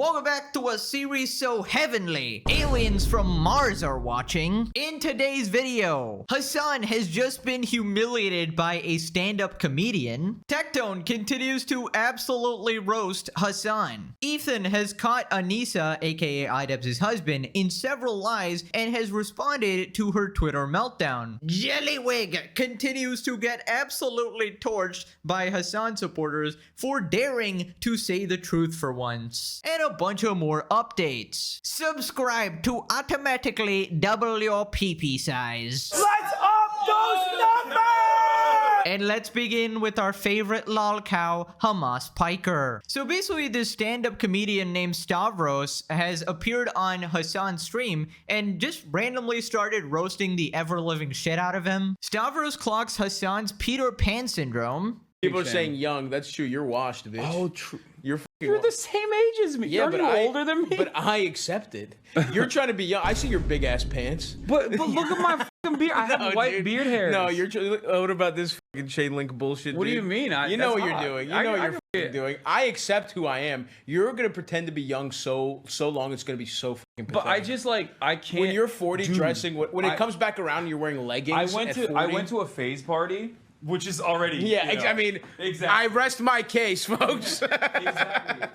Welcome back to a series so heavenly. Aliens from Mars are watching. In today's video, Hasan has just been humiliated by a stand-up comedian. Tectone continues to absolutely roast Hasan. Ethan has caught Anissa, aka Idubbbz' husband, in several lies and has responded to her Twitter meltdown. Jellywig continues to get absolutely torched by Hasan supporters for daring to say the truth for once. And a bunch of more updates. Subscribe to automatically double your PP size. Let's up those numbers! And let's begin with our favorite lol cow, Hasan Piker. So basically, this stand-up comedian named Stavros has appeared on Hasan's stream and just randomly started roasting the ever-living shit out of him. Stavros clocks Hasan's Peter Pan syndrome. People are saying young. That's true. You're washed, bitch. Oh, true. You're the same age as me. Yeah, Aren't you older than me? But I accept it. You're trying to be young. I see your big ass pants. But look at my fucking beard. I have white beard hair. No, you're. What about this fucking chain link bullshit? What dude? do you mean? You know what you're doing. You know what you're fucking doing. I accept who I am. You're gonna pretend to be young so long. It's gonna be so fucking pathetic. But I just I can't. When you're 40, dude, dressing when it comes back around, you're wearing leggings. I went to a phase party, which is already I mean, exactly. I rest my case, folks. Exactly.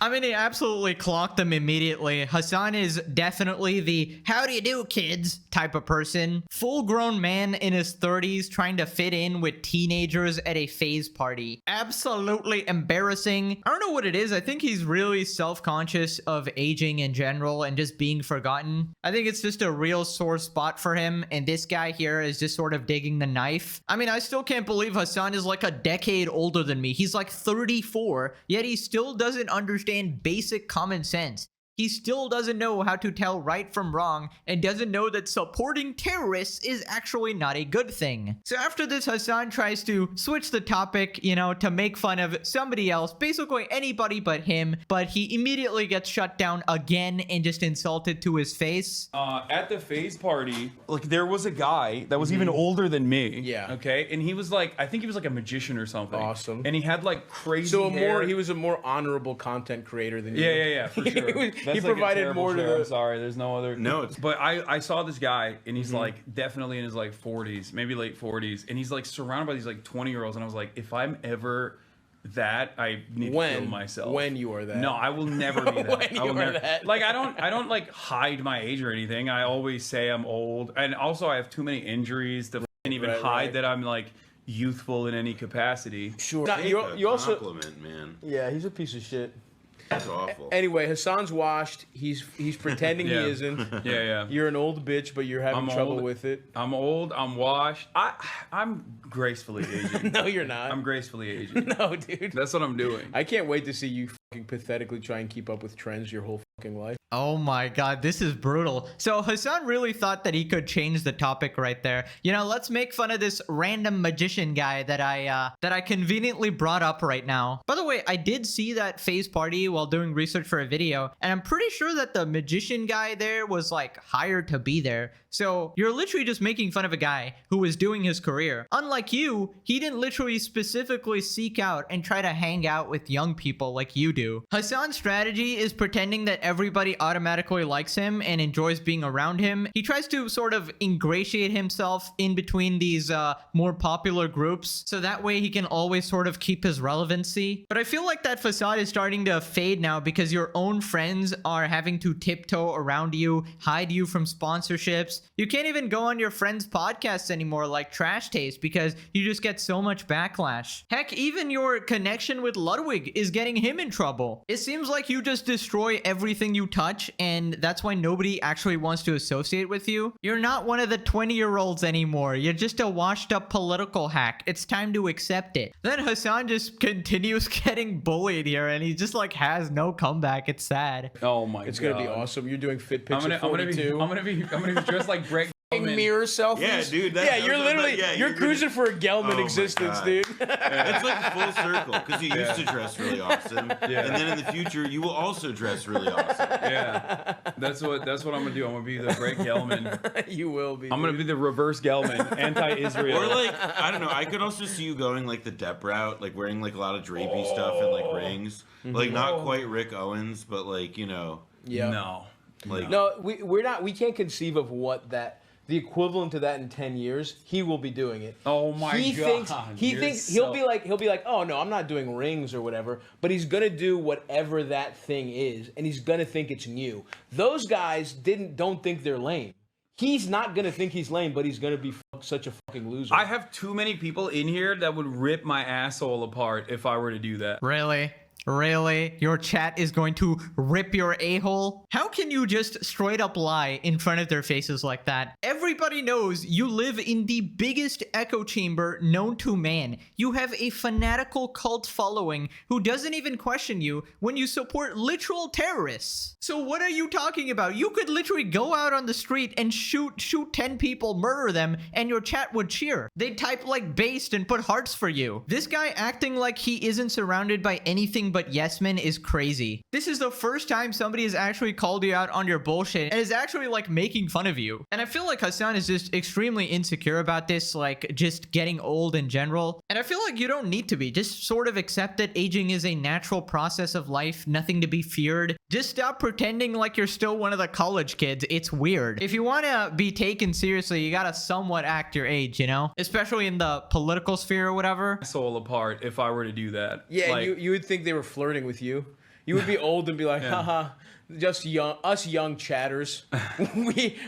I mean, he absolutely clocked them immediately. Hasan is definitely the how do you do, kids type of person. Full-grown man in his 30s trying to fit in with teenagers at a phase party. Absolutely embarrassing. I don't know what it is. I think he's really self-conscious of aging in general and just being forgotten. I think it's just a real sore spot for him, and this guy here is just sort of digging the knife. I mean, I still can't believe Hasan is like a decade older than me. He's like 34, yet he still doesn't understand basic common sense. He still doesn't know how to tell right from wrong and doesn't know that supporting terrorists is actually not a good thing. So after this, Hasan tries to switch the topic, to make fun of somebody else, basically anybody but him, but he immediately gets shut down again and just insulted to his face. At the phase party, there was a guy that was even older than me. Yeah. Okay, and he was I think he was a magician or something. Awesome. And he had crazy hair. He was a more honorable content creator than you. Yeah, for sure. He provided more to I'm sorry, there's no other. No, but I saw this guy, and he's definitely in his 40s, maybe late 40s, and he's surrounded by these 20-year-olds, and I was like, if I'm ever that, I need to kill myself. When you are that? No, I will never be that. When I will you are never, that? I don't hide my age or anything. I always say I'm old, and also I have too many injuries to even hide that I'm youthful in any capacity. Sure. You also compliment, man. Yeah, he's a piece of shit. That's awful. Anyway, Hasan's washed. He's pretending he isn't. Yeah. You're an old bitch, but you're having trouble with it. I'm old. I'm washed. I'm gracefully aging. No, you're not. I'm gracefully aging. No, dude. That's what I'm doing. I can't wait to see you fucking pathetically try and keep up with trends your whole fucking life. Oh my god, this is brutal. So Hasan really thought that he could change the topic right there. Let's make fun of this random magician guy that I conveniently brought up right now. By the way, I did see that phase party while doing research for a video, and I'm pretty sure that the magician guy there was hired to be there. So you're literally just making fun of a guy who was doing his career. Unlike you, he didn't literally specifically seek out and try to hang out with young people like you do. Hasan's strategy is pretending that everybody automatically likes him and enjoys being around him. He tries to sort of ingratiate himself in between these more popular groups, so that way he can always sort of keep his relevancy. But I feel like that facade is starting to fade now because your own friends are having to tiptoe around you, hide you from sponsorships. You can't even go on your friends' podcasts anymore like Trash Taste because you just get so much backlash. Heck, even your connection with Ludwig is getting him in trouble. It seems like you just destroy everything you touch, and that's why nobody actually wants to associate with you. You're not one of the 20-year-olds anymore. You're just a washed-up political hack. It's time to accept it. Then Hasan just continues getting bullied here, and he just has no comeback. It's sad. Oh my god. It's gonna be awesome. You're doing fit pics at 42. I'm gonna be dressed like Brett. fucking Gelman. mirror selfies. Yeah, dude, Yeah, you're literally you're cruising for a Gelman Oh my existence, God. dude. It's like full circle because you used to dress really awesome, and then in the future you will also dress really awesome. Yeah, that's what I'm gonna do. I'm gonna be the great Gelman. You will be. I'm gonna be the reverse Gelman, anti-Israel. Or like, I don't know, I could also see you going like the Depp route, like wearing like a lot of drapey stuff and like rings. Like not quite Rick Owens, but like, you know. Yeah. No. Like, No, we can't conceive of what the equivalent to that in 10 years. He will be doing it. Oh my God. He thinks he'll be like, oh no, I'm not doing rings or whatever, but he's gonna do whatever that thing is, and he's gonna think it's new. Those guys don't think they're lame. He's not gonna think he's lame, but he's gonna be such a fucking loser. I have too many people in here that would rip my asshole apart if I were to do that. Really? Really? Your chat is going to rip your a-hole? How can you just straight up lie in front of their faces like that? Everybody knows you live in the biggest echo chamber known to man. You have a fanatical cult following who doesn't even question you when you support literal terrorists. So what are you talking about? You could literally go out on the street and shoot 10 people, murder them, and your chat would cheer. They'd type like based and put hearts for you. This guy acting like he isn't surrounded by anything but yes men is crazy. This is the first time somebody has actually called you out on your bullshit and is actually like making fun of you. And I feel like Hasan is just extremely insecure about this, like just getting old in general. And I feel like you don't need to be. Just sort of accept that aging is a natural process of life, nothing to be feared. Just stop pretending like you're still one of the college kids. It's weird. If you want to be taken seriously, you gotta somewhat act your age, you know? Especially in the political sphere or whatever. Asshole apart if I were to do that. Yeah, Like, you would think they were flirting with you. You would be old and be like, haha, just us young chatters.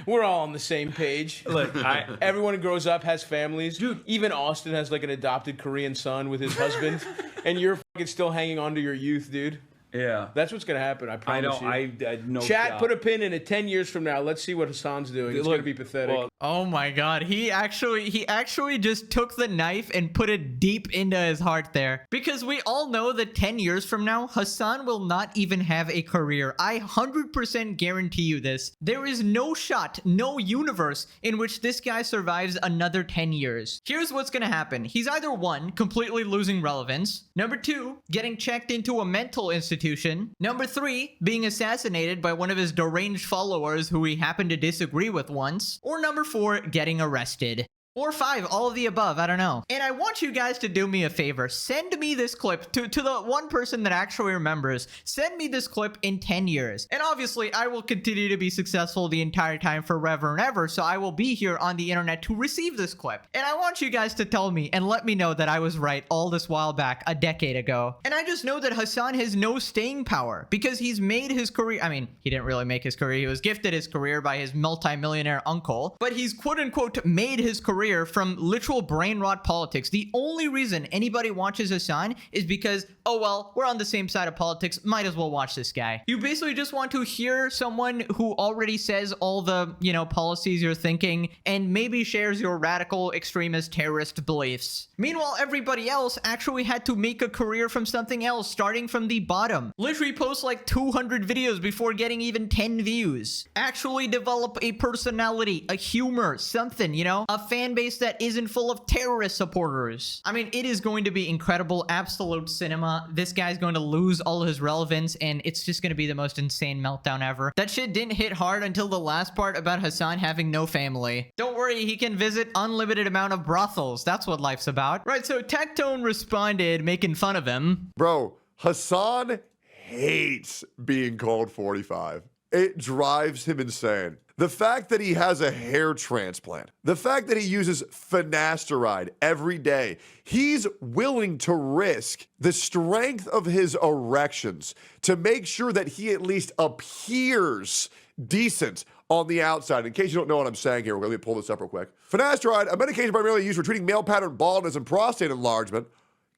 We're all on the same page. Look, Everyone who grows up has families. Dude, even Austin has like an adopted Korean son with his husband, and you're fucking still hanging on to your youth, dude. yeah. That's what's gonna happen. I promise you. I know. Chat, put a pin in it. 10 years from now, let's see what Hasan's doing. It's gonna be pathetic. Well, Oh my god, he actually just took the knife and put it deep into his heart there. Because we all know that 10 years from now, Hasan will not even have a career. I 100% guarantee you this. There is no shot, no universe in which this guy survives another 10 years. Here's what's gonna happen. He's either 1, completely losing relevance. Number 2, getting checked into a mental institution. Number 3, being assassinated by one of his deranged followers who he happened to disagree with once. Or number 4, getting arrested. Or 5, all of the above, I don't know. And I want you guys to do me a favor. Send me this clip to the one person that actually remembers. Send me this clip in 10 years. And obviously, I will continue to be successful the entire time forever and ever, so I will be here on the internet to receive this clip. And I want you guys to tell me and let me know that I was right all this while back, a decade ago. And I just know that Hasan has no staying power because he's made his career. I mean, he didn't really make his career. He was gifted his career by his multi-millionaire uncle, but he's quote-unquote made his career from literal brain rot politics. The only reason anybody watches Hasan is because, oh well, we're on the same side of politics, might as well watch this guy. You basically just want to hear someone who already says all the, you know, policies you're thinking and maybe shares your radical extremist terrorist beliefs. Meanwhile, everybody else actually had to make a career from something else, starting from the bottom. Literally post like 200 videos before getting even 10 views. Actually develop a personality, a humor, something, you know? A fan base that isn't full of terrorist supporters. I mean, it is going to be incredible, absolute cinema. This guy's going to lose all his relevance, and it's just going to be the most insane meltdown ever. That shit didn't hit hard until the last part about Hasan having no family. Don't worry, he can visit unlimited amount of brothels. That's what life's about. Right, so Tectone responded, making fun of him. Bro, Hasan hates being called 45. It drives him insane. The fact that he has a hair transplant, the fact that he uses finasteride every day, he's willing to risk the strength of his erections to make sure that he at least appears decent on the outside. In case you don't know what I'm saying here, let me pull this up real quick. Finasteride, a medication primarily used for treating male pattern baldness and prostate enlargement,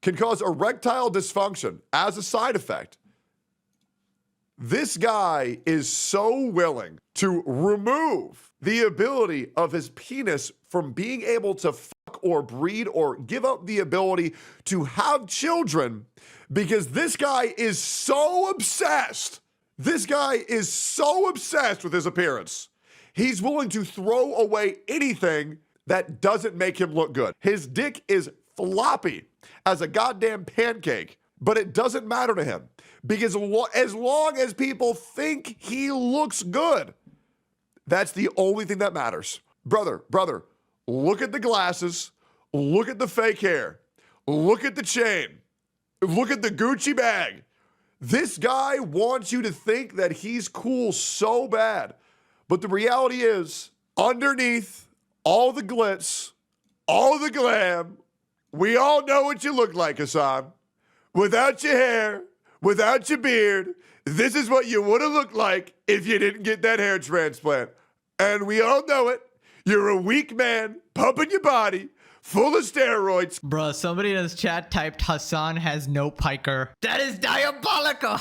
can cause erectile dysfunction as a side effect. This guy is so willing to remove the ability of his penis from being able to fuck or breed or give up the ability to have children because this guy is so obsessed. This guy is so obsessed with his appearance. He's willing to throw away anything that doesn't make him look good. His dick is floppy as a goddamn pancake, but it doesn't matter to him because as long as people think he looks good, that's the only thing that matters. Brother, look at the glasses, look at the fake hair, look at the chain, look at the Gucci bag. This guy wants you to think that he's cool so bad, but the reality is, underneath all the glitz, all the glam, we all know what you look like, Hasan. Without your hair, without your beard, this is what you would have looked like if you didn't get that hair transplant. And we all know it. You're a weak man, pumping your body, full of steroids. Bruh, somebody in this chat typed Hasan has no piker. That is diabolical.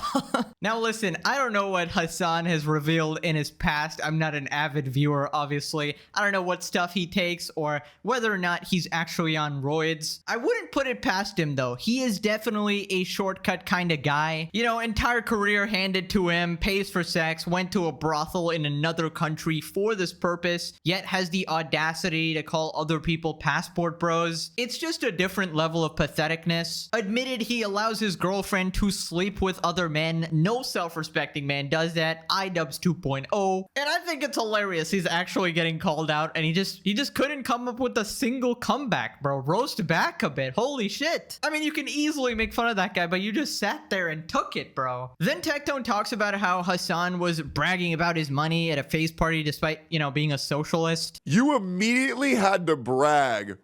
Now listen, I don't know what Hasan has revealed in his past. I'm not an avid viewer, obviously. I don't know what stuff he takes or whether or not he's actually on roids. I wouldn't put it past him though. He is definitely a shortcut kind of guy. You know, entire career handed to him, pays for sex, went to a brothel in another country for this purpose, yet has the audacity to call other people passport bros. It's just a different level of patheticness. Admitted he allows his girlfriend to sleep with other men. No self-respecting man does that. Idubbbz 2.0. And I think it's hilarious he's actually getting called out and he just couldn't come up with a single comeback, bro. Roast back a bit. Holy shit. I mean, you can easily make fun of that guy, but you just sat there and took it, bro. Then Tectone talks about how Hasan was bragging about his money at a face party despite, you know, being a socialist. You immediately had to brag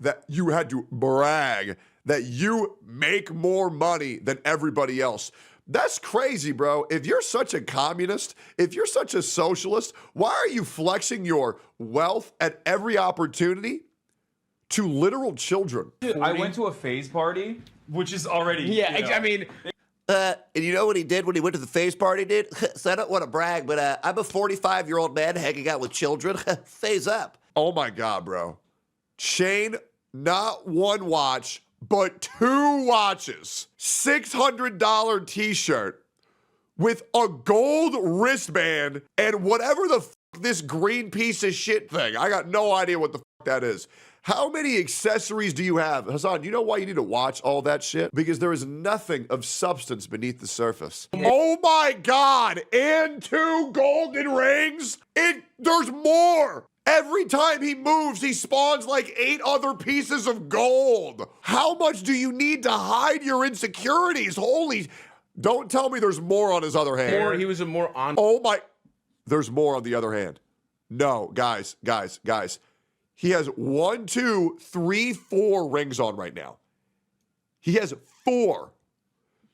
that you make more money than everybody else. That's crazy, bro. If you're such a communist, if you're such a socialist, why are you flexing your wealth at every opportunity to literal children? I went to a phase party, which is already... Yeah, you know, I mean... And you know what he did when he went to the phase party, dude? So I don't want to brag, but I'm a 45-year-old man hanging out with children. Phase up. Oh my God, bro. Chain, not one watch, but 2 watches. $600 t-shirt with a gold wristband and whatever the fuck this green piece of shit thing. I got no idea what the fuck that is. How many accessories do you have? Hasan, you know why you need to watch all that shit? Because there is nothing of substance beneath the surface. Oh my God, and 2 golden rings? There's more. Every time he moves, he spawns like 8 other pieces of gold. How much do you need to hide your insecurities? Holy, don't tell me there's more on his other hand. He was a more on. Oh my, there's more on the other hand. No, guys. He has 1, 2, 3, 4 rings on right now. He has 4.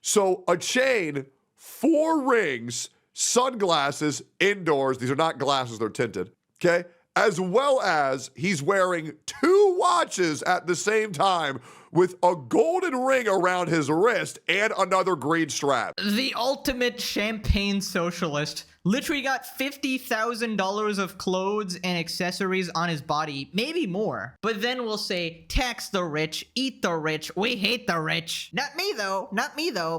So a chain, 4 rings, sunglasses, indoors. These are not glasses, they're tinted. Okay? As well as he's wearing 2 watches at the same time with a golden ring around his wrist and another green strap. The ultimate champagne socialist. Literally got $50,000 of clothes and accessories on his body, maybe more. But then we'll say, tax the rich, eat the rich, we hate the rich. Not me though,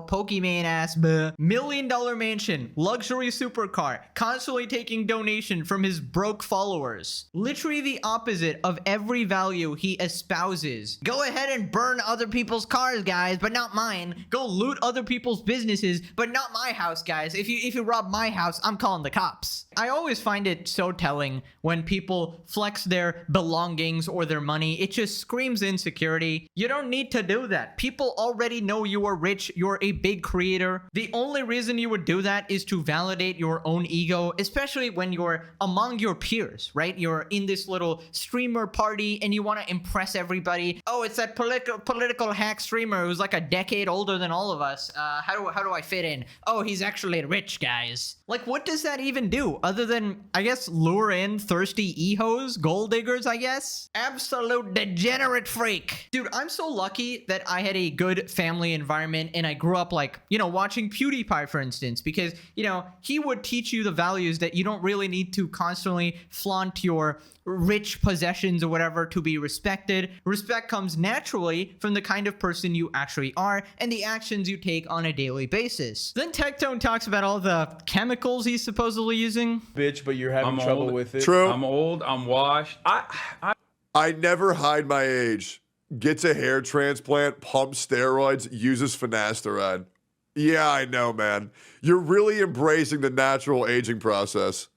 Pokemon ass, bleh. $1 million mansion, luxury supercar, constantly taking donation from his broke followers. Literally the opposite of every value he espouses. Go ahead and burn other people's cars, guys, but not mine. Go loot other people's businesses, but not my house, guys. If you rob my house, I'm calling the cops. I always find it so telling when people flex their belongings or their money. It just screams insecurity. You don't need to do that. People already know you are rich. You're a big creator. The only reason you would do that is to validate your own ego, especially when you're among your peers, right? You're in this little streamer party and you want to impress everybody. Oh, it's that political hack streamer who's like a decade older than all of us. How do I fit in? Oh, he's actually rich, guys. Like, what does that even do other than, I guess, lure in thirsty e-hoes, gold diggers, I guess? Absolute degenerate freak. Dude, I'm so lucky that I had a good family environment and I grew up like, you know, watching PewDiePie, for instance, because, you know, he would teach you the values that you don't really need to constantly flaunt your rich possessions or whatever to be respected. Respect comes naturally from the kind of person you actually are and the actions you take on a daily basis. Then Tectone talks about all the chemicals he's supposedly using. aging. Bitch, but you're having I'm trouble old. with it. True. I'm old. I'm washed. I never hide my age. Gets a hair transplant, pumps steroids, uses finasteride. Yeah, I know, man. You're really embracing the natural aging process.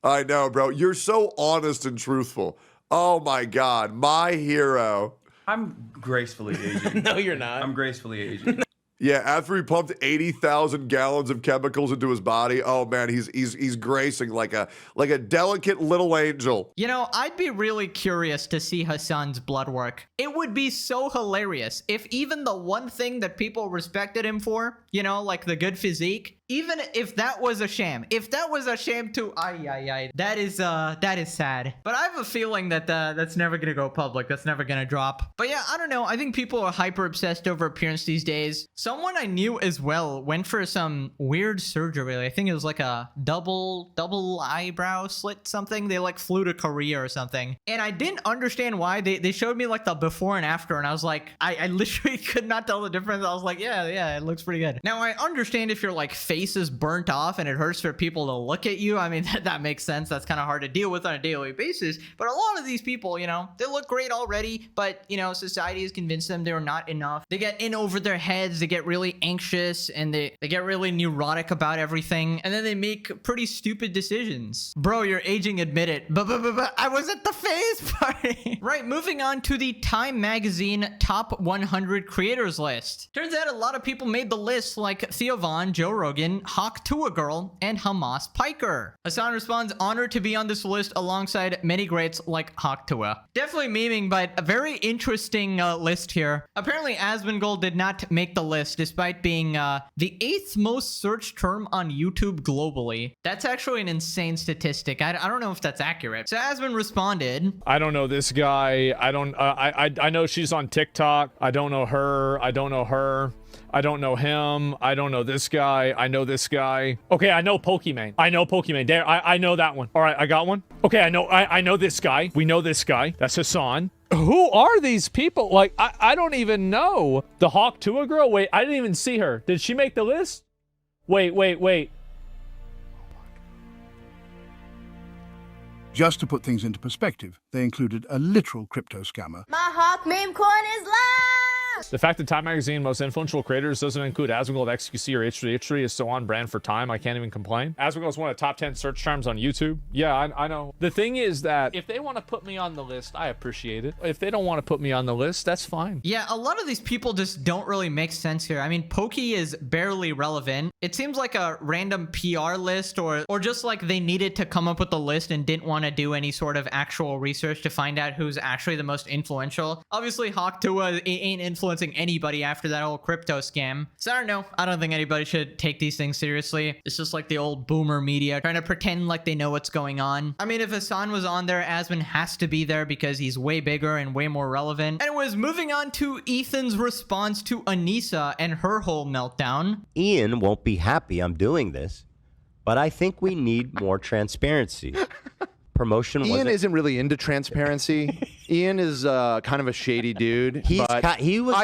I know, bro. You're so honest and truthful. Oh my God, my hero. I'm gracefully aging. No, you're not. I'm gracefully aging. Yeah, after he pumped 80,000 gallons of chemicals into his body, oh man, he's gracing like a delicate little angel. You know, I'd be really curious to see Hasan's blood work. It would be so hilarious if even the one thing that people respected him for, you know, like the good physique, even if that was a sham. If that was a sham too, that is sad. But I have a feeling that that's never gonna go public. That's never gonna drop. But yeah, I don't know. I think people are hyper obsessed over appearance these days. Someone I knew as well went for some weird surgery. I think it was like a double eyebrow slit something. They like flew to Korea or something. And I didn't understand why. They showed me like the before and after, and I was like, I literally could not tell the difference. I was like, yeah, it looks pretty good. Now I understand if you're like face is burnt off and it hurts for people to look at you. I mean, that makes sense. That's kind of hard to deal with on a daily basis. But a lot of these people, you know, they look great already, but you know, society has convinced them they're not enough. They get in over their heads, they get really anxious, and they get really neurotic about everything, and then they make pretty stupid decisions. Bro, you're aging, admit it. But I was at the phase party. Right, moving on to the Time Magazine Top 100 Creators list. Turns out a lot of people made the list, like Theo Von, Joe Rogan, Hawk to a Girl, and Hasan Piker. Hasan responds, honored to be on this list alongside many greats like Hawk Tua. Definitely memeing, but a very interesting list here. Apparently, Asmongold did not make the list, despite being the 8th most searched term on YouTube globally. That's actually an insane statistic. I don't know if that's accurate. So Asmon responded, I don't know this guy. I know she's on TikTok. I don't know her. I don't know her. I don't know him. I don't know this guy. I know this guy. Okay, I know Pokimane. I know Pokimane. There, I know that one. All right, I got one. Okay, I know this guy. We know this guy. That's Hasan. Who are these people? Like, I don't even know. The Hawk Tua girl? Wait, I didn't even see her. Did she make the list? Wait. Just to put things into perspective, they included a literal crypto scammer. My Hawk meme coin is live! The fact that Time Magazine most influential creators doesn't include Asmongold, XQC, or H3H3 is so on brand for Time, I can't even complain. Asmongold is one of the top 10 search terms on YouTube. Yeah, I know. The thing is that if they want to put me on the list, I appreciate it. If they don't want to put me on the list, that's fine. yeah, a lot of these people just don't really make sense here. I mean, Pokey is barely relevant. It seems like a random PR list or just like they needed to come up with the list and didn't want to do any sort of actual research to find out who's actually the most influential. Obviously, Hawk Tua ain't influencing anybody after that whole crypto scam. So I don't know. I don't think anybody should take these things seriously. It's just like the old boomer media trying to pretend like they know what's going on. I mean, if Hasan was on there, Asmon has to be there because he's way bigger and way more relevant. Anyways, moving on to Ethan's response to Anissa and her whole meltdown. Ian won't be happy I'm doing this, but I think we need more transparency. Promotion Ian isn't really into transparency. Ian is kind of a shady dude. I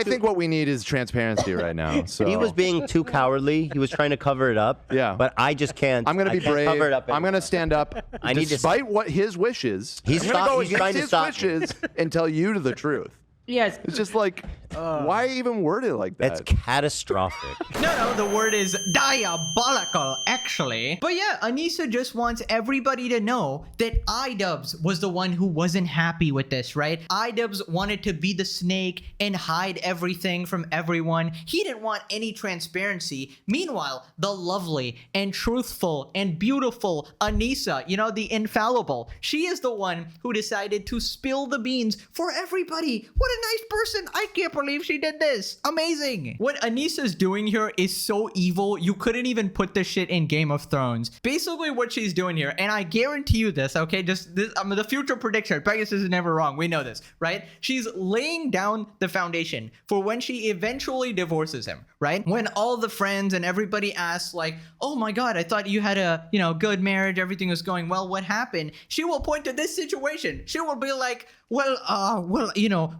think what we need is transparency right now. So he was being too cowardly. He was trying to cover it up. Yeah. But I just can't. I'm going to be brave. Cover it up I'm going to stand up despite what his wishes. He's trying to stop his wishes and tell you the truth. Yes. It's just like, why even word it like that? That's catastrophic. No, the word is diabolical, actually. But yeah, Anissa just wants everybody to know that Idubbbz was the one who wasn't happy with this, right? Idubbbz wanted to be the snake and hide everything from everyone. He didn't want any transparency. Meanwhile, the lovely and truthful and beautiful Anissa, you know, the infallible, she is the one who decided to spill the beans for everybody. What a nice person. I can't believe she did this. Amazing. What Anissa's doing here is so evil, you couldn't even put this shit in Game of Thrones. Basically what she's doing here, and I guarantee you this, okay, just this, the future prediction, Pegasus is never wrong, we know this, right? She's laying down the foundation for when she eventually divorces him, right? When all the friends and everybody asks like, oh my God, I thought you had a, good marriage. Everything was going well. What happened? She will point to this situation. She will be like, well,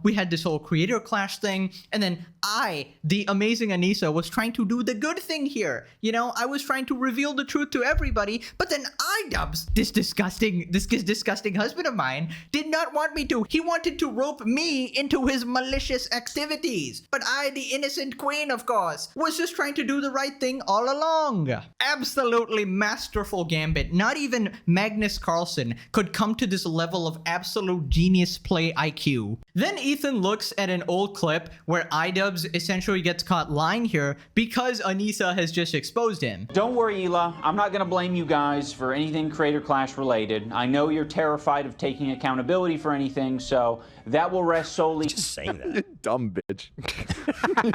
we had this whole creator clash thing. And then I, the amazing Anissa, was trying to do the good thing here. I was trying to reveal the truth to everybody. But then Idubbbz, this disgusting husband of mine, did not want me to. He wanted to rope me into his malicious activities. But I, the innocent queen, of course, was just trying to do the right thing all along. Absolutely masterful gambit. Not even Magnus Carlsen could come to this level of absolute genius play IQ. Then Ethan looks at an old clip where Idubbbz essentially gets caught lying here because Anissa has just exposed him. Don't worry, Hila. I'm not going to blame you guys for anything Creator Clash related. I know you're terrified of taking accountability for anything, so that will rest solely... Just saying that. You dumb bitch.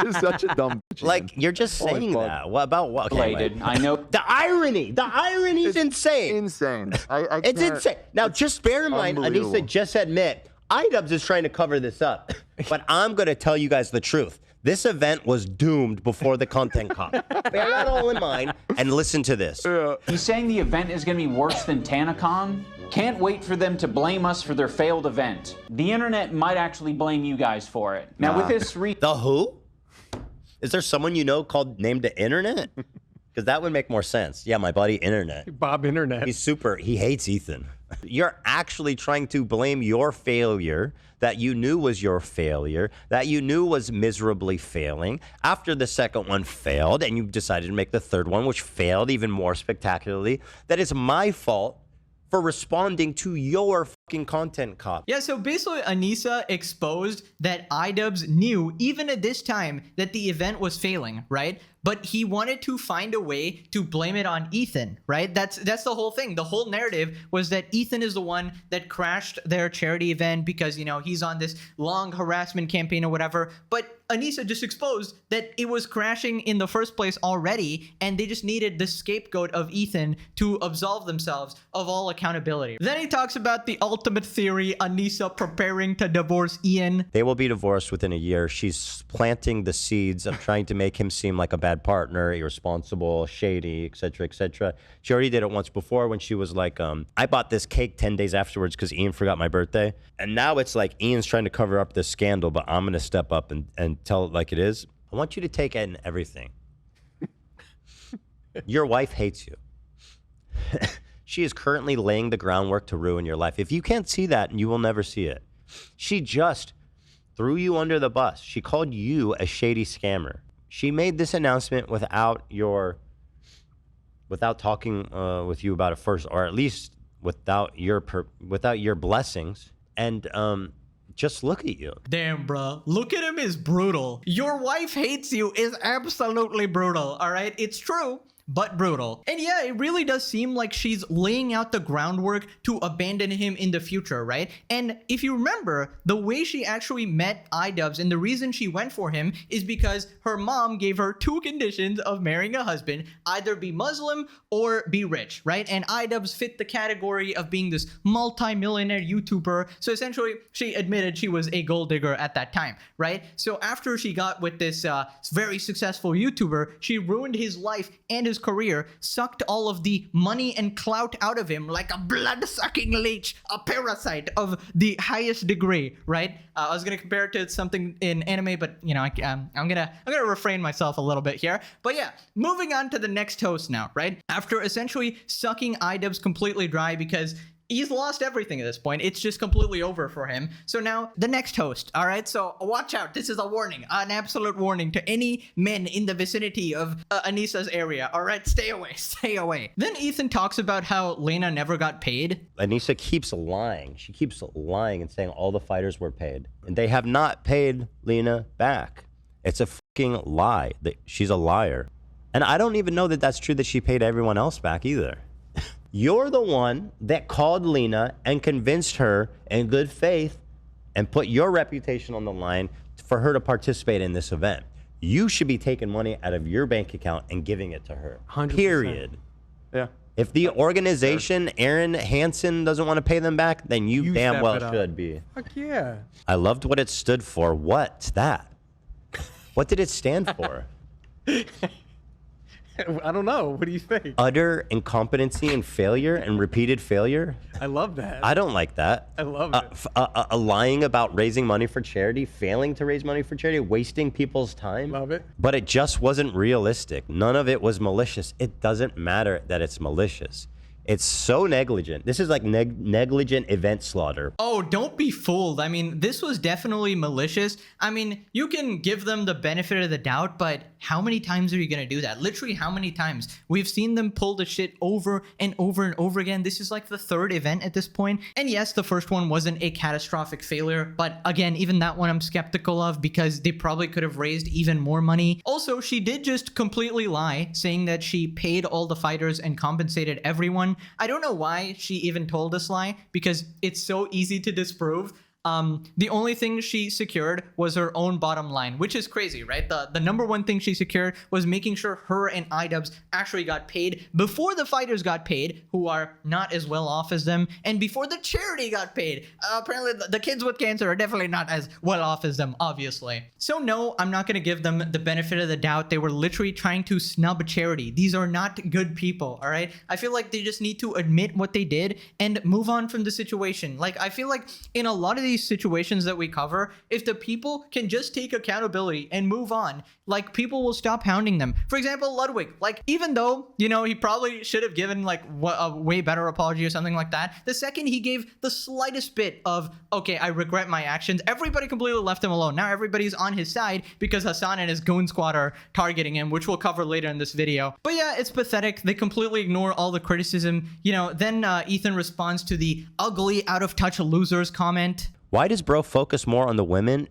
You're such a dumb bitch. Like, you're just saying that. What about what? Okay, related. I know... The irony is insane. Insane. It's insane. Now, just bear in mind, Anissa just admit, Idubbbz is trying to cover this up. But I'm going to tell you guys the truth. This event was doomed before the content cop. Bear that all in mind and listen to this. He's saying the event is going to be worse than TanaCon? Can't wait for them to blame us for their failed event. The internet might actually blame you guys for it. Now with this The who? Is there someone you know named the internet? Because that would make more sense. Yeah, my buddy Internet. Bob Internet. He hates Ethan. You're actually trying to blame your failure that you knew was your failure, that you knew was miserably failing after the second one failed and you decided to make the third one, which failed even more spectacularly. That is my fault for responding to your fucking content cop. Yeah, so basically Anissa exposed that Idubbbz knew even at this time that the event was failing, right? But he wanted to find a way to blame it on Ethan, right? That's the whole thing. The whole narrative was that Ethan is the one that crashed their charity event because, he's on this long harassment campaign or whatever. But Anissa just exposed that it was crashing in the first place already, and they just needed the scapegoat of Ethan to absolve themselves of all accountability. Then he talks about the ultimate theory, Anissa preparing to divorce Ian. They will be divorced within a year. She's planting the seeds of trying to make him seem like a bad partner, irresponsible, shady, etc., etc. She already did it once before when she was like, I bought this cake 10 days afterwards because Ian forgot my birthday. And now it's like Ian's trying to cover up this scandal, but I'm going to step up and tell it like it is. I want you to take in everything. Your wife hates you. She is currently laying the groundwork to ruin your life. If you can't see that, you will never see it. She just threw you under the bus. She called you a shady scammer. She made this announcement without talking with you about it first, or at least without your blessings. And just look at you. Damn, bro. Look at him is brutal. Your wife hates you is absolutely brutal. All right, it's true, but brutal. And yeah, it really does seem like she's laying out the groundwork to abandon him in the future, right? And if you remember, the way she actually met Idubbbz and the reason she went for him is because her mom gave her two conditions of marrying a husband, either be Muslim or be rich, right? And Idubbbz fit the category of being this multi-millionaire YouTuber. So essentially, she admitted she was a gold digger at that time, right? So after she got with this very successful YouTuber, she ruined his life and his career, sucked all of the money and clout out of him like a blood-sucking leech, a parasite of the highest degree, right? I was gonna compare it to something in anime, but I'm gonna refrain myself a little bit here. But yeah, moving on to the next host now, right? After essentially sucking Idubbbz completely dry because he's lost everything at this point. It's just completely over for him. So now the next host. All right. So watch out. This is a warning, an absolute warning to any men in the vicinity of Anissa's area. All right. Stay away. Stay away. Then Ethan talks about how Lena never got paid. Anissa keeps lying. She keeps lying and saying all the fighters were paid. And they have not paid Lena back. It's a fucking lie. She's a liar. And I don't even know that that's true that she paid everyone else back either. You're the one that called Lena and convinced her in good faith and put your reputation on the line for her to participate in this event. You should be taking money out of your bank account and giving it to her. 100%. Period. Yeah. If the organization, Aaron Hansen, doesn't want to pay them back, then you damn well should be. Fuck yeah. I loved what it stood for. What's that? What did it stand for? I don't know. What do you think? Utter incompetency and failure and repeated failure. I love that. I don't like that. I love it. Lying about raising money for charity, failing to raise money for charity, wasting people's time. Love it. But it just wasn't realistic. None of it was malicious. It doesn't matter that it's malicious. It's so negligent. This is like negligent event slaughter. Oh, don't be fooled. I mean, this was definitely malicious. I mean, you can give them the benefit of the doubt, but how many times are you going to do that? Literally, how many times? We've seen them pull the shit over and over and over again. This is like the third event at this point. And yes, the first one wasn't a catastrophic failure, but again, even that one I'm skeptical of because they probably could have raised even more money. Also, she did just completely lie, saying that she paid all the fighters and compensated everyone. I don't know why she even told this lie because it's so easy to disprove. The only thing she secured was her own bottom line, which is crazy, right? The number one thing she secured was making sure her and Idubbbz actually got paid before the fighters got paid, who are not as well off as them, and before the charity got paid. Apparently, the kids with cancer are definitely not as well off as them, obviously. So no, I'm not going to give them the benefit of the doubt. They were literally trying to snub charity. These are not good people, all right? I feel like they just need to admit what they did and move on from the situation. Like, I feel like in a lot of these situations that we cover, if the people can just take accountability and move on, like, people will stop hounding them. For example, Ludwig, like, even though, you know, he probably should have given like a way better apology or something like that, the second he gave the slightest bit of, okay, I regret my actions, everybody completely left him alone. Now everybody's on his side because Hasan and his goon squad are targeting him, which we'll cover later in this video. But yeah, it's pathetic. They completely ignore all the criticism. You know, then Ethan responds to the ugly, out of touch losers comment. Why does bro focus more on the women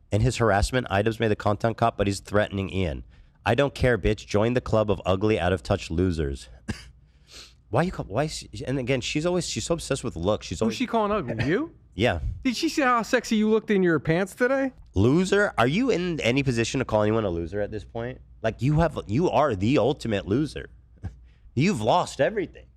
and his harassment? Idubbbz made the content cop, but he's threatening Ian. I don't care, bitch. Join the club of ugly, out of touch losers. And again, she's so obsessed with looks. She's always. Who's she calling ugly? You? Yeah. Did she see how sexy you looked in your pants today? Loser? Are you in any position to call anyone a loser at this point? Like, you are the ultimate loser. You've lost everything.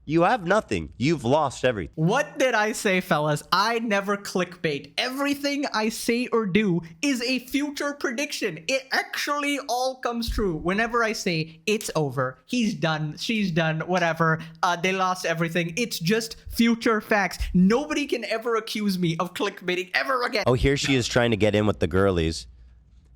You have nothing. You've lost everything. What did I say, fellas? I never clickbait. Everything I say or do is a future prediction. It actually all comes true. Whenever I say it's over, he's done, she's done, whatever, they lost everything, it's just future facts. Nobody can ever accuse me of clickbaiting ever again. Oh, here she is trying to get in with the girlies.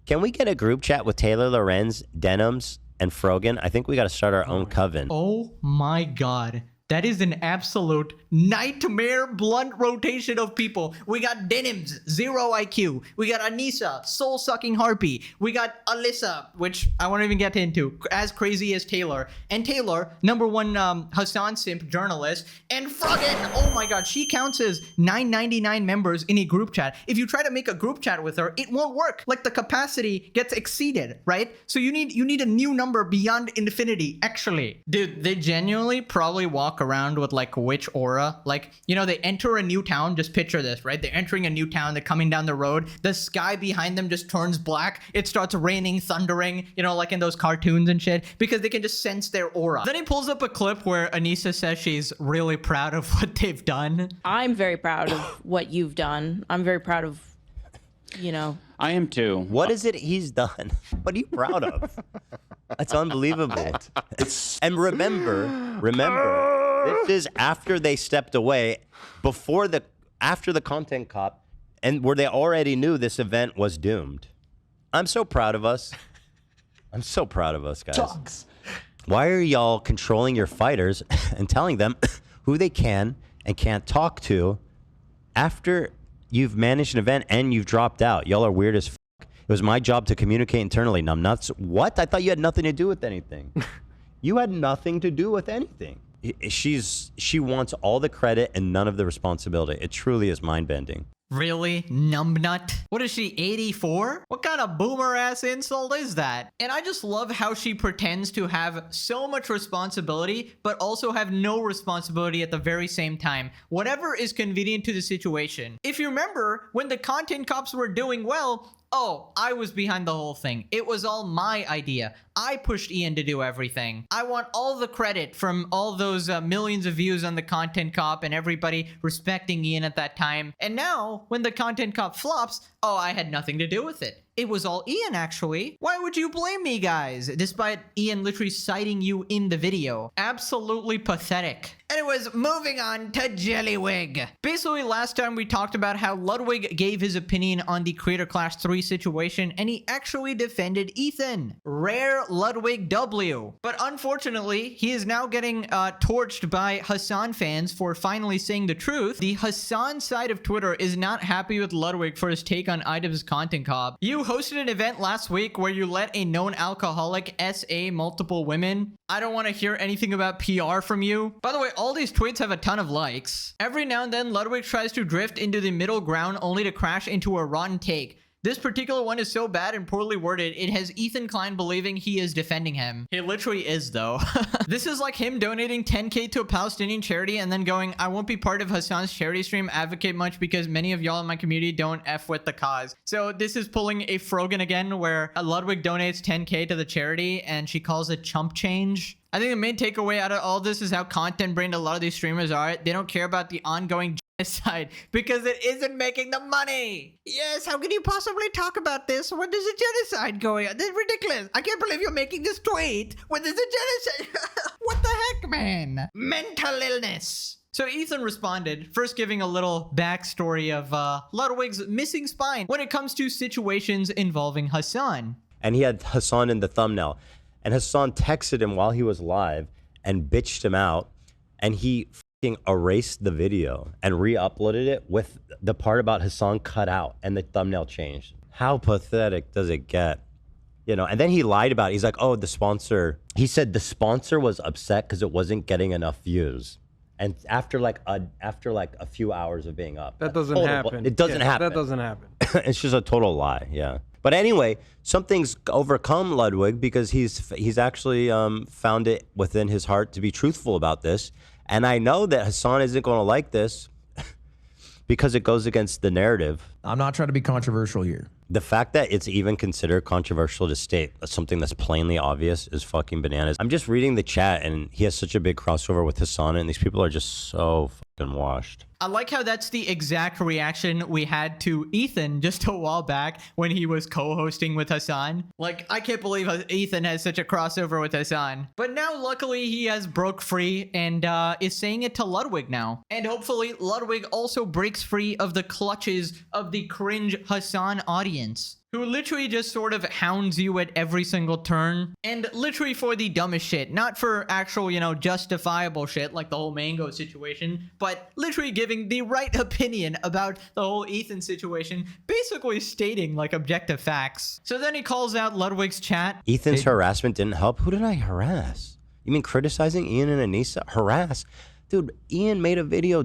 Can we get a group chat with Taylor Lorenz, Denims, and Frogan? I think we got to start our own coven. Oh my God. That is an absolute nightmare blunt rotation of people. We got Denims, 0 IQ. We got Anissa, soul-sucking harpy. We got Alyssa, which I won't even get into, as crazy as Taylor. And Taylor, #1 Hasan simp journalist. And Froggen, oh my God, she counts as 999 members in a group chat. If you try to make a group chat with her, it won't work. Like, the capacity gets exceeded, right? So you need a new number beyond infinity, actually. Dude, they genuinely probably walk around with like witch aura. Like, you know, they enter a new town. Just picture this, right? They're entering a new town. They're coming down the road. The sky behind them just turns black. It starts raining, thundering, you know, like in those cartoons and shit, because they can just sense their aura. Then he pulls up a clip where Anissa says she's really proud of what they've done. I'm very proud of what you've done. I'm very proud of, you know. I am too. What is it he's done? What are you proud of? That's unbelievable. And remember, this is after they stepped away, after the content cop, and where they already knew this event was doomed. I'm so proud of us. I'm so proud of us, guys. Talks. Why are y'all controlling your fighters and telling them who they can and can't talk to after you've managed an event and you've dropped out? Y'all are weird as fuck. It was my job to communicate internally. Numbnuts. What? I thought you had nothing to do with anything. You had nothing to do with anything. She wants all the credit and none of the responsibility. It truly is mind-bending. Really? Numbnut? What is she, 84? What kind of boomer-ass insult is that? And I just love how she pretends to have so much responsibility, but also have no responsibility at the very same time. Whatever is convenient to the situation. If you remember, when the content cops were doing well, oh, I was behind the whole thing. It was all my idea. I pushed Ian to do everything. I want all the credit from all those millions of views on the content cop and everybody respecting Ian at that time. And now, when the content cop flops, oh, I had nothing to do with it. it was all Ian, actually. Why would you blame me, guys? Despite Ian literally citing you in the video. Absolutely pathetic. Anyways, moving on to Jellywig. Basically, last time we talked about how Ludwig gave his opinion on the Creator Class 3 situation, and he actually defended Ethan. Rare Ludwig W. But unfortunately, he is now getting torched by Hasan fans for finally saying the truth. The Hasan side of Twitter is not happy with Ludwig for his take on Idubbbz Content Cob. You hosted an event last week where you let a known alcoholic SA multiple women. I don't want to hear anything about PR from you. By the way, all these tweets have a ton of likes. Every now and then, Ludwig tries to drift into the middle ground only to crash into a rotten take. This particular one is so bad and poorly worded, it has Ethan Klein believing he is defending him. He literally is, though. This is like him donating 10K to a Palestinian charity and then going, I won't be part of Hasan's charity stream advocate much because many of y'all in my community don't F with the cause. So this is pulling a Frogan again, where Ludwig donates 10K to the charity and she calls it chump change. I think the main takeaway out of all this is how content-brained a lot of these streamers are. They don't care about the ongoing genocide because it isn't making the money. Yes, how can you possibly talk about this when there's a genocide going on? This is ridiculous. I can't believe you're making this tweet when there's a genocide. What the heck, man? Mental illness. So Ethan responded, first giving a little backstory of Ludwig's missing spine when it comes to situations involving Hasan. And he had Hasan in the thumbnail. And Hasan texted him while he was live and bitched him out. And he fucking erased the video and re-uploaded it with the part about Hasan cut out and the thumbnail changed. How pathetic does it get? You know, and then he lied about it. He's like, oh, the sponsor. He said the sponsor was upset because it wasn't getting enough views. And after like a few hours of being up. That doesn't happen. It doesn't happen. That doesn't happen. It's just a total lie, yeah. But anyway, something's overcome Ludwig because he's actually found it within his heart to be truthful about this. And I know that Hasan isn't going to like this because it goes against the narrative. I'm not trying to be controversial here. The fact that it's even considered controversial to state something that's plainly obvious is fucking bananas. I'm just reading the chat and he has such a big crossover with Hasan and these people are just so fucking washed. I like how that's the exact reaction we had to Ethan just a while back when he was co-hosting with Hasan. Like, I can't believe Ethan has such a crossover with Hasan. But now, luckily, he has broke free and is saying it to Ludwig now. And hopefully, Ludwig also breaks free of the clutches of the cringe Hasan audience, who literally just sort of hounds you at every single turn, and literally for the dumbest shit, not for actual, you know, justifiable shit like the whole Mango situation, but literally giving the right opinion about the whole Ethan situation, basically stating like objective facts. So then he calls out Ludwig's chat. Ethan's harassment didn't help. Who did I harass? You mean criticizing Ian and Anissa? Harass? Dude, Ian made a video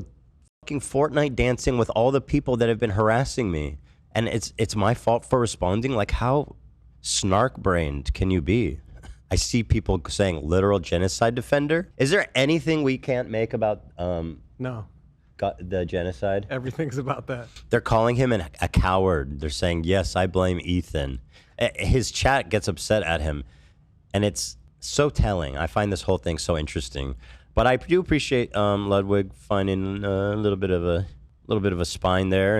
fucking Fortnite dancing with all the people that have been harassing me. And it's my fault for responding? Like, how snark-brained can you be? I see people saying literal genocide defender. Is there anything we can't make about No. The genocide? Everything's about that. They're calling him a coward. They're saying, yes, I blame Ethan. His chat gets upset at him. And it's so telling. I find this whole thing so interesting. But I do appreciate Ludwig finding a little bit of a spine there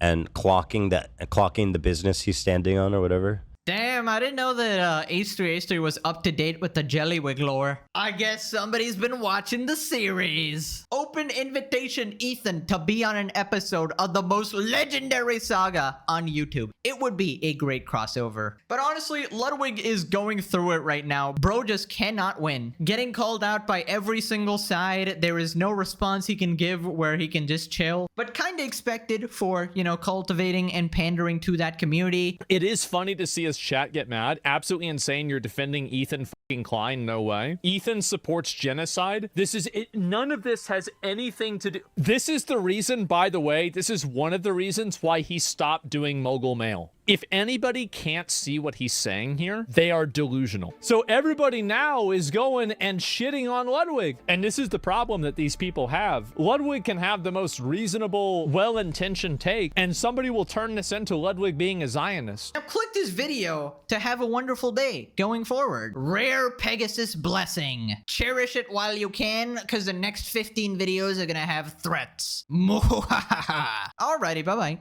and clocking the business he's standing on or whatever. Damn, I didn't know that H3H3 was up to date with the Jellywig lore. I guess somebody's been watching the series. Open invitation, Ethan, to be on an episode of the most legendary saga on YouTube. It would be a great crossover. But honestly, Ludwig is going through it right now. Bro just cannot win. Getting called out by every single side. There is no response he can give where he can just chill. But kind of expected for, you know, cultivating and pandering to that community. It is funny to see his chat get mad. Absolutely insane. You're defending Ethan fucking Klein. No way. Ethan supports genocide. This is it. None of this has anything to do. This is the reason, by the way, this is one of the reasons why he stopped doing Mogul Mail. If anybody can't see what he's saying here, they are delusional. So everybody now is going and shitting on Ludwig. And this is the problem that these people have. Ludwig can have the most reasonable, well-intentioned take, and somebody will turn this into Ludwig being a Zionist. Now click this video to have a wonderful day going forward. Rare Pegasus blessing. Cherish it while you can, because the next 15 videos are gonna have threats. Alrighty, bye-bye.